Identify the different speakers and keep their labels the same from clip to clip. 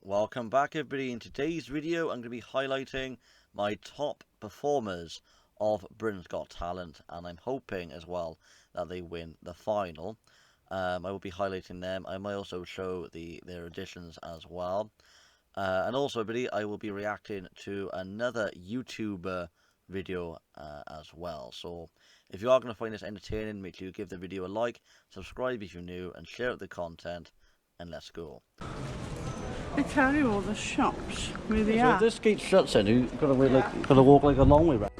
Speaker 1: Welcome back everybody. In today's video I'm going to be highlighting my top performers of Britain's Got Talent, and I'm hoping as well that they win the final. I will be highlighting them. I might also show their auditions as well. And also everybody, I will be reacting to another YouTuber video as well. So if you are going to find this entertaining, make sure you give the video a like, subscribe if you're new, and share out the content, and let's go.
Speaker 2: They tell you all the shops where they
Speaker 1: So
Speaker 2: are.
Speaker 1: if this gate shuts in, you've got to wait got to walk like a long way round.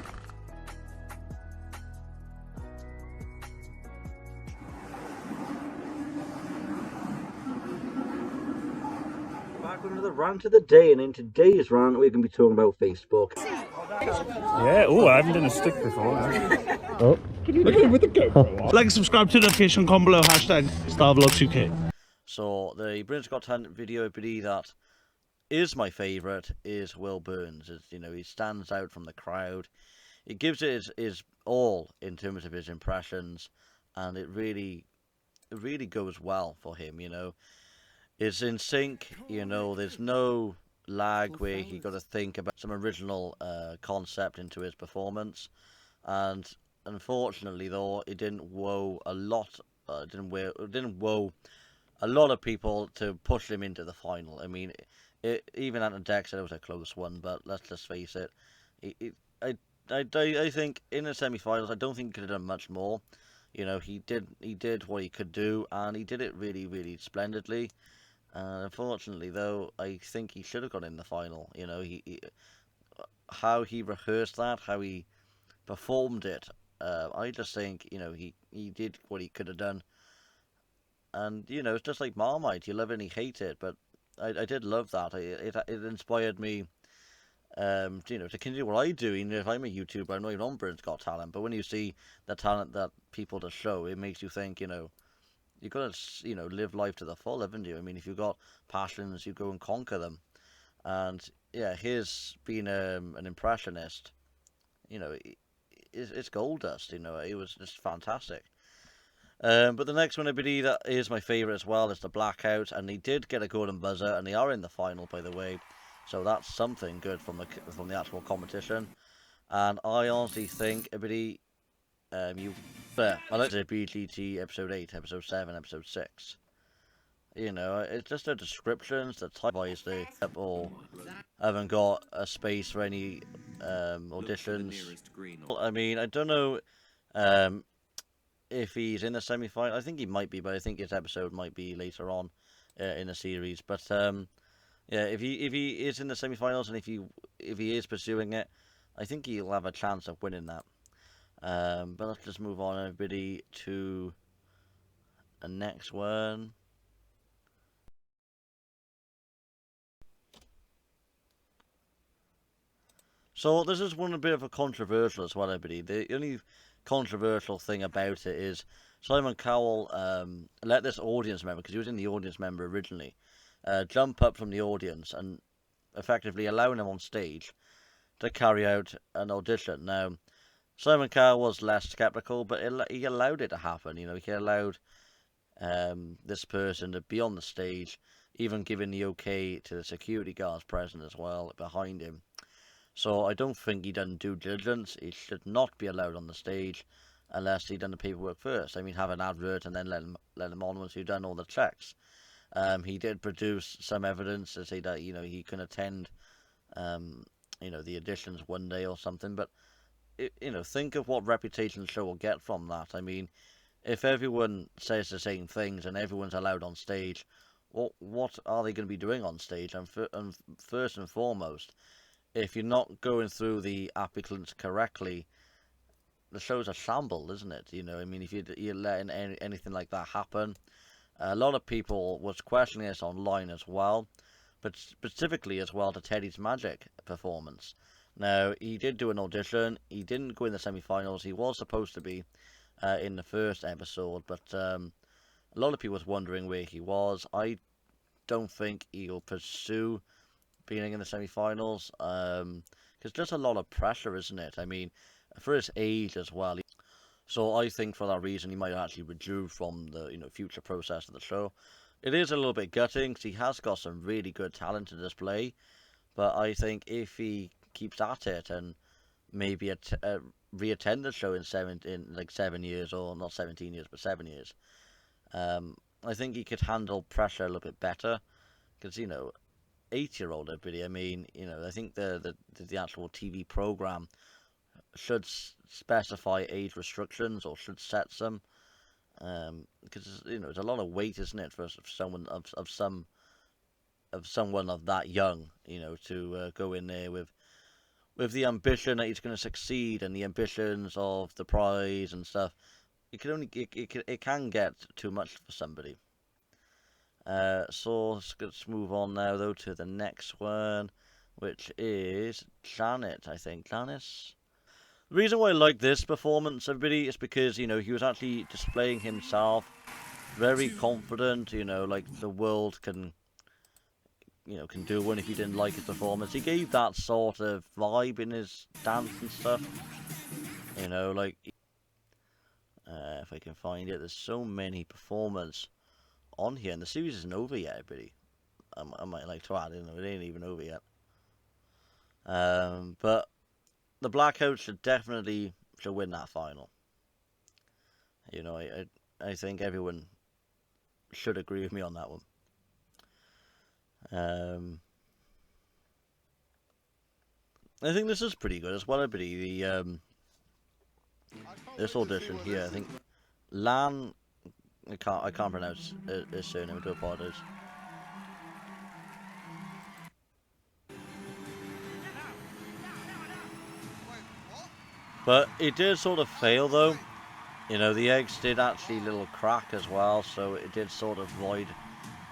Speaker 1: Back with another rant of the day, and in today's rant we're going to be talking about Facebook.
Speaker 3: Yeah, oh, I haven't done a stick before.
Speaker 1: Oh.
Speaker 3: Look at him with the GoPro. Like and subscribe to the notification, comment below, hashtag StarVlog2K.
Speaker 1: So the Britain's Got Talent video that is my favourite is Will Burns. It's, he stands out from the crowd. It gives it his all in terms of his impressions, and it really goes well for him. It's in sync. There's no lag where he got to think about some original concept into his performance, and unfortunately though it didn't wow a lot. It didn't wow a lot of people to push him into the final. I mean, even Ant and Dex said it was a close one, but let's just face it. I think in the semi-finals, I don't think he could have done much more. He did what he could do, and he did it really splendidly. Unfortunately, though, I think he should have got in the final. How he rehearsed that, how he performed it. I just think he did what he could have done. And it's just like Marmite, you love it and you hate it, but I did love that. It inspired me to continue what I do. If I'm a YouTuber, I'm not even on Britain's Got Talent, but when you see the talent that people just show, it makes you think, you've got to live life to the full, haven't you? I mean, if you've got passions, you go and conquer them. And yeah, his being an impressionist, it's gold dust. It was just fantastic. But the next one, everybody, that is my favourite as well, is the Blackout, and they did get a golden buzzer, and they are in the final, by the way, so that's something good from the actual competition. And I honestly think, everybody, I like the BGT episode 8, episode 7, episode 6. It's just the descriptions, the type wise they or haven't got a space for any auditions. I mean, I don't know. If he's in the semi-final, I think he might be, but I think his episode might be later on in the series. But yeah, if he is in the semi-finals, and if he is pursuing it, I think he'll have a chance of winning that. But let's just move on, everybody, to the next one. So this is a bit of a controversial as well, everybody. The only controversial thing about it is Simon Cowell let this audience member, because he was in the audience member originally, jump up from the audience and effectively allowing him on stage to carry out an audition. Now, Simon Cowell was less skeptical, but he allowed it to happen. He allowed this person to be on the stage, even giving the okay to the security guards present as well behind him. So I don't think he done due diligence. He should not be allowed on the stage unless he done the paperwork first. I mean, have an advert and then let him on once you've done all the checks. He did produce some evidence to say that he can attend the auditions one day or something. But think of what reputation the show will get from that. I mean, if everyone says the same things and everyone's allowed on stage, what are they going to be doing on stage? And first and foremost, if you're not going through the applicants correctly, the show's a shamble, isn't it? I mean, if you're letting anything like that happen, a lot of people was questioning this online as well, but specifically as well to Teddy's Magic performance. Now, he did do an audition. He didn't go in the semi-finals. He was supposed to be in the first episode, but a lot of people was wondering where he was. I don't think he'll pursue being in the semi-finals, because there's a lot of pressure, isn't it? I mean, for his age as well. So I think for that reason he might actually withdraw from the future process of the show. It is a little bit gutting because he has got some really good talent to display, but I think if he keeps at it and maybe re-attend the show in 7 years, or not 17 years, but 7 years, I think he could handle pressure a little bit better. Because 8-year-old everybody. I mean, I think the actual TV program should specify age restrictions or should set some. Because it's a lot of weight, isn't it, for someone of someone of that young, to go in there with the ambition that he's going to succeed and the ambitions of the prize and stuff. It can get too much for somebody. So let's move on now though to the next one, which is Janet, I think. Lanis. The reason why I like this performance, everybody, is because he was actually displaying himself very confident. Like the world can do one if you didn't like his performance. He gave that sort of vibe in his dance and stuff. Like if I can find it, there's so many performers on here, and the series isn't over yet, everybody. I might like to add, it ain't even over yet. But the Blackout should definitely win that final. I think everyone should agree with me on that one. I think this is pretty good as well, everybody. This audition here, I think I can't pronounce his surname. I do apologize. But it did sort of fail though. The eggs did actually little crack as well, so it did sort of void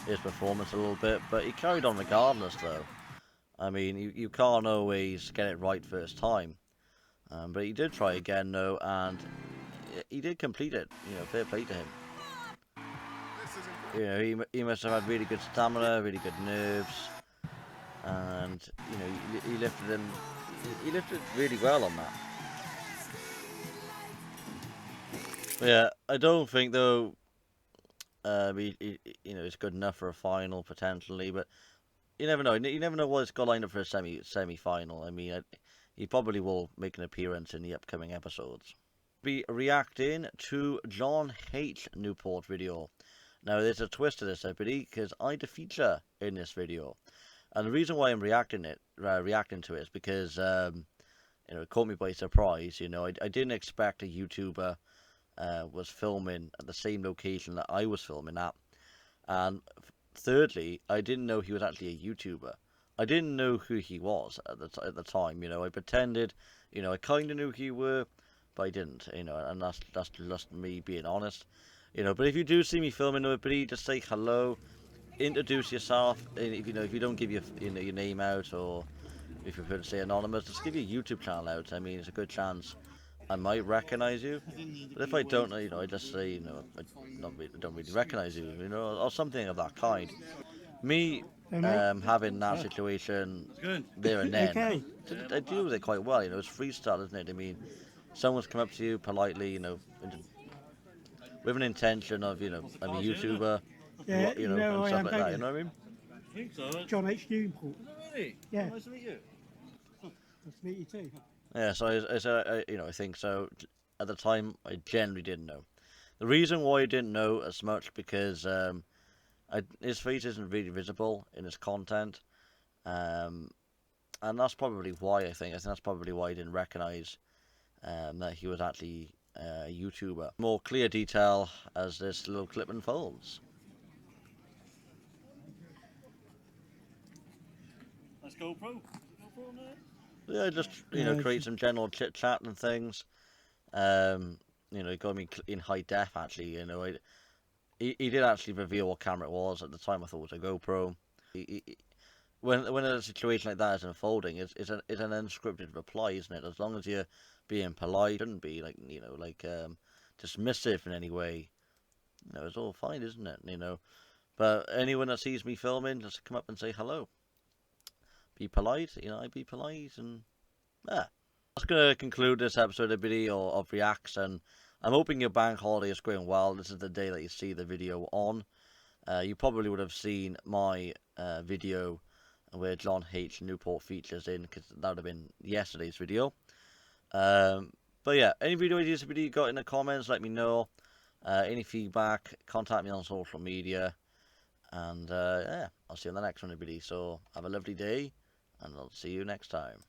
Speaker 1: his performance a little bit. But he carried on regardless though. I mean, you can't always get it right first time. But he did try again though, and he did complete it. Fair play to him. He must have had really good stamina, really good nerves, and he lifted him. He lifted really well on that. Yeah, I don't think though. It's good enough for a final potentially, but you never know. You never know what's got lined up for a semi-final. I mean, he probably will make an appearance in the upcoming episodes. Be reacting to John H. Newport video. Now, there's a twist to this, everybody, because I feature in this video. And the reason why I'm reacting to it is because, it caught me by surprise. I didn't expect a YouTuber was filming at the same location that I was filming at. And thirdly, I didn't know he was actually a YouTuber. I didn't know who he was at the time. I pretended, I kind of knew who he were, but I didn't. And that's just me being honest. But if you do see me filming everybody, just say hello, introduce yourself. And if you don't give your name out, or if you prefer to say anonymous, just give your YouTube channel out. I mean, it's a good chance I might recognize you. But if I don't, I just say, I don't really recognize you, or something of that kind. Me having that situation there and then, I deal with it quite well. It's freestyle, isn't it? I mean, someone's come up to you politely, with an intention of, I'm a YouTuber,
Speaker 4: Yeah,
Speaker 1: and stuff like that. You know what I mean?
Speaker 3: I think so.
Speaker 4: John H. Newport.
Speaker 3: Really?
Speaker 4: Yeah.
Speaker 3: Nice to meet you.
Speaker 4: Nice to meet you too.
Speaker 1: Yeah, so I think so. At the time, I generally didn't know. The reason why I didn't know as much because his face isn't really visible in his content, and that's probably why I think that's probably why I didn't recognize that he was actually a YouTuber. More clear detail as this little clip unfolds.
Speaker 3: Let's go, bro.
Speaker 1: Yeah, just create some general chit chat and things. It got me in high def actually. He did actually reveal what camera it was. At the time, I thought it was a GoPro. When a situation like that is unfolding, it's an unscripted reply, isn't it? As long as you're being polite, shouldn't be dismissive in any way. It's all fine, isn't it? But anyone that sees me filming, just come up and say hello. Be polite, I be polite, and that's gonna conclude this episode of video of Reacts, and I'm hoping your bank holiday is going well. This is the day that you see the video on. you probably would have seen my video where John H. Newport features in, because that would have been yesterday's video. But yeah, any video ideas you got in the comments, let me know. Any feedback, contact me on social media. And yeah, I'll see you on the next one, everybody. So have a lovely day, and I'll see you next time.